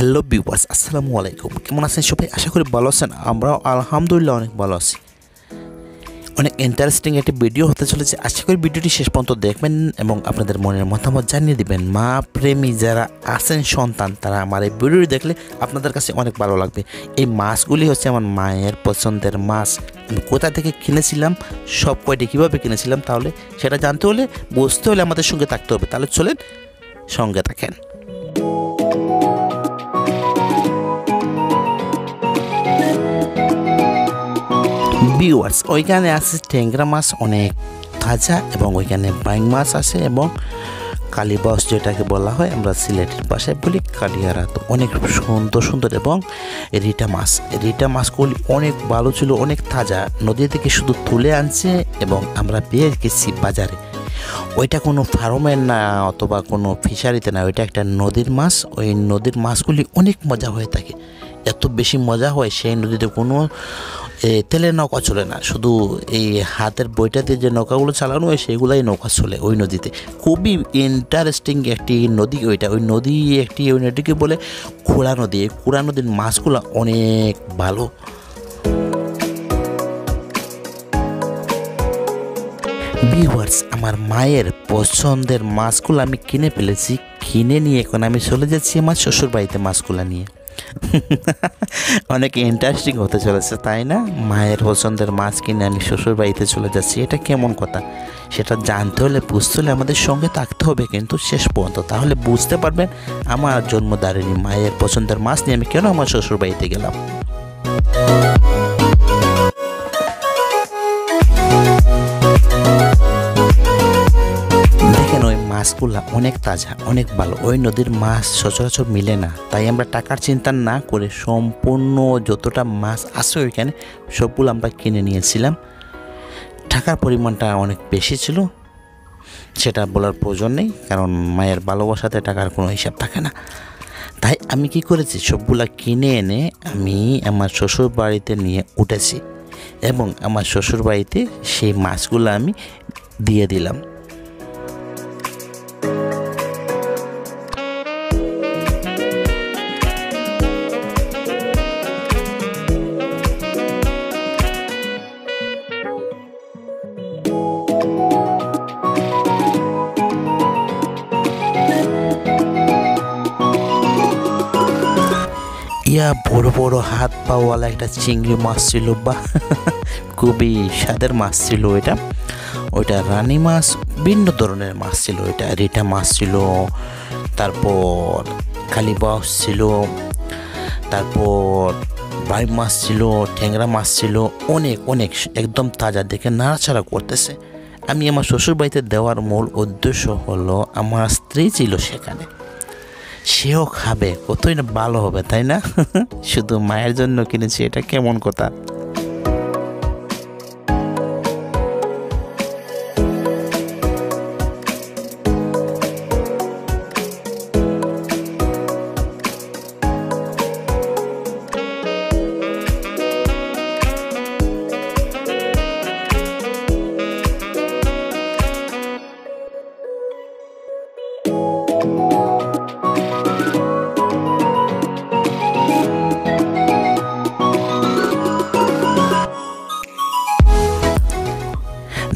Hello viewers, আসসালামু আলাইকুম। কেমন আছেন সবাই? আশা করি ভালো আছেন। আমরাও আলহামদুলিল্লাহ অনেক ভালো আছি। অনেক ইন্টারেস্টিং একটি ভিডিও হতে চলেছে। আশা করি ভিডিওটি শেষ পর্যন্ত দেখবেন এবং আপনাদের মনের মতামত জানিয়ে দিবেন। মা প্রেমী যারা আছেন সন্তান, তারা আমার এই ভিডিওটি দেখলে আপনাদের কাছে অনেক ভালো লাগবে। এই মাছগুলি হচ্ছে আমার মায়ের পছন্দের মাছ। আমি কোথা থেকে কিনেছিলাম, সব কয়টি কীভাবে কিনেছিলাম, তাহলে সেটা জানতে হলে, বুঝতে হলে আমাদের সঙ্গে থাকতে হবে। তাহলে চলেন সঙ্গে থাকেন। ভিউয়ার্স, ওইখানে আছে ট্যাংরা মাছ অনেক তাজা, এবং ওইখানে বাইং মাছ আছে এবং কালীবাস যেটাকে বলা হয়, আমরা সিলেটের ভাষায় বলি কালিয়ারা। তো অনেক সুন্দর সুন্দর এবং রিটা মাছগুলি অনেক ভালো ছিল, অনেক তাজা। নদী থেকে শুধু তুলে আনছে এবং আমরা পেয়ে গেছি বাজারে। ওইটা কোনো ফার্মের না অথবা কোনো ফিশারিতে না, ওইটা একটা নদীর মাছ। ওই নদীর মাছগুলি অনেক মজা হয়ে থাকে, এত বেশি মজা হয়। সেই নদীতে কোনো তেলের নৌকা চলে না, শুধু এই হাতের বইটা দিয়ে যে নৌকাগুলো চালানো হয় সেইগুলাই নৌকা চলে ওই নদীতে। খুবই ইন্টারেস্টিং একটি নদী ওইটা। ওই নদীকে বলে কুড়া নদী। এই কুড়া নদীর মাছগুলো অনেক ভালো। ভিউয়ার্স, আমার মায়ের পছন্দের মাছগুলো আমি কিনে ফেলেছি। কিনে নিয়ে এখন আমি চলে যাচ্ছি আমার শ্বশুর বাড়িতে মাছগুলো নিয়ে। অনেক ইন্টারেস্টিং হতে চলেছে, তাই না? মায়ের পছন্দের মাছ কিনে আমি শ্বশুর বাড়িতে চলে যাচ্ছি। এটা কেমন কথা, সেটা জানতে হলে, বুঝতে হলে আমাদের সঙ্গে থাকতে হবে কিন্তু শেষ পর্যন্ত। তাহলে বুঝতে পারবেন আমার জন্মদারিণী মায়ের পছন্দের মাছ নিয়ে আমি কেন আমার শ্বশুর বাড়িতে গেলাম। মাছগুলা অনেক তাজা, অনেক ভালো। ওই নদীর মাছ সচরাচর মিলে না, তাই আমরা টাকার চিন্তা না করে সম্পূর্ণ যতটা মাছ আছে ওইখানে সবগুলো আমরা কিনে নিয়েছিলাম। টাকার পরিমাণটা অনেক বেশি ছিল, সেটা বলার প্রয়োজন নেই, কারণ মায়ের ভালোবাসাতে টাকার কোনো হিসাব থাকে না। তাই আমি কি করেছি, সবগুলা কিনে এনে আমি আমার শ্বশুর বাড়িতে নিয়ে উঠেছি এবং আমার শ্বশুর বাড়িতে সেই মাছগুলো আমি দিয়ে দিলাম। বড় বড় হাত পাওয়ালা একটা চিংড়ি মাছ ছিল, বা খুবই স্বাদের মাছ ছিল ওইটা রানী মাছ, ভিন্ন ধরনের মাছ ছিল। ওইটা রিটা মাছ ছিল, তারপর কালীবাস ছিল, তারপর বাইং মাছ ছিল, ট্যাংরা মাছ ছিল, অনেক একদম তাজা, দেখে নাড়াচাড়া করতেছে। আমি আমার শ্বশুর বাড়িতে দেওয়ার মূল উদ্দেশ্য হলো, আমার স্ত্রী ছিল সেখানে, সেও খাবে, কতই না ভালো হবে, তাই না? শুধু মায়ের জন্য কিনেছি, এটা কেমন কথা?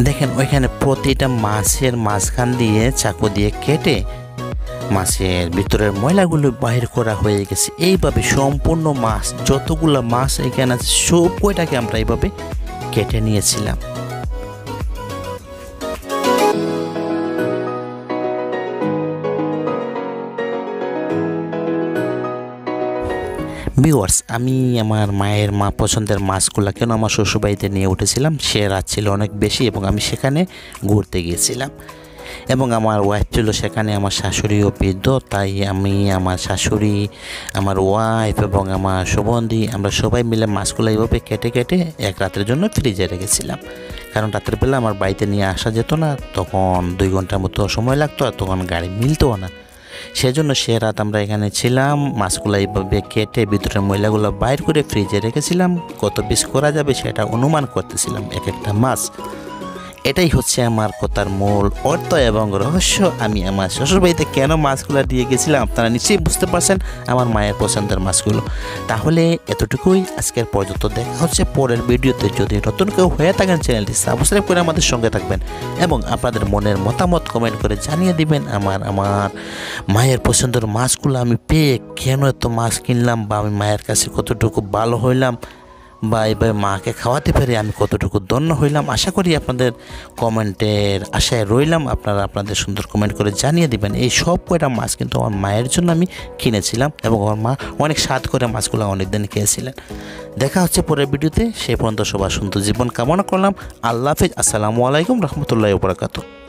দেখেন, ওইখানে প্রতিটা মাছের মাঝখান দিয়ে চাকু দিয়ে কেটে মাছের ভিতরের ময়লাগুলো বাহির করা হয়ে গেছে। এইভাবে সম্পূর্ণ মাছ, যতগুলো মাছ এখানে আছে সব কয়টাকে আমরা এইভাবে কেটে নিয়েছিলাম। ভিউয়ার্স, আমি আমার মায়ের পছন্দের মাছগুলো কেন আমার শ্বশুরবাড়িতে নিয়ে উঠেছিলাম, সে রাত ছিল অনেক বেশি এবং আমি সেখানে ঘুরতে গিয়েছিলাম এবং আমার ওয়াইফ ছিল সেখানে। আমার শাশুড়িও বৃদ্ধ, তাই আমি, আমার শাশুড়ি, আমার ওয়াইফ এবং আমার সুবন্ধী, আমরা সবাই মিলে মাছগুলো এইভাবে কেটে কেটে এক রাতের জন্য ফ্রিজে রেখেছিলাম। কারণ রাতের বেলা আমার বাড়িতে নিয়ে আসা যেত না, তখন 2 ঘন্টার মতো সময় লাগতো, আর তখন গাড়ি মিলতও না। সেজন্য সে রাত আমরা এখানে ছিলাম, মাছগুলো এইভাবে কেটে ভিতরের ময়লাগুলো বাইর করে ফ্রিজে রেখেছিলাম। কত পিস করা যাবে সেটা অনুমান করতেছিলাম এক একটা মাছ। এটাই হচ্ছে আমার কথার মূল অর্থ এবং রহস্য। আমি আমার শ্বশুরবাড়িতে কেন মাছগুলো দিয়ে গেছিলাম আপনারা নিশ্চয়ই বুঝতে পারছেন, আমার মায়ের পছন্দের মাছগুলো। তাহলে এতটুকুই আজকের পর্যন্ত, দেখা হচ্ছে পরের ভিডিওতে। যদি নতুন কেউ হয়ে থাকেন চ্যানেলটি সাবস্ক্রাইব করে আমাদের সঙ্গে থাকবেন এবং আপনাদের মনের মতামত কমেন্ট করে জানিয়ে দিবেন। আমার মায়ের পছন্দের মাছগুলো আমি পেয়ে কেন এত মাছ কিনলাম, বা আমি মায়ের কাছে কতটুকু ভালো হইলাম, বা এভাবে মাকে খাওয়াতে পেরে আমি কতটুকু ধন্য হইলাম। আশা করি আপনাদের কমেন্টের আশায় রইলাম, আপনারা আপনাদের সুন্দর কমেন্ট করে জানিয়ে দিবেন। এই সব কয়টা মাছ কিন্তু আমার মায়ের জন্য আমি কিনেছিলাম এবং আমার মা অনেক স্বাদ করে মাছগুলো অনেক দিন খেয়েছিলেন। দেখা হচ্ছে পরের ভিডিওতে, সেই পর্যন্ত সবার সুন্দর জীবন কামনা করলাম। আল্লাহ হাফেজ। আসসালামু আলাইকুম রহমতুল্লাহি ওয়া বারাকাতুহু।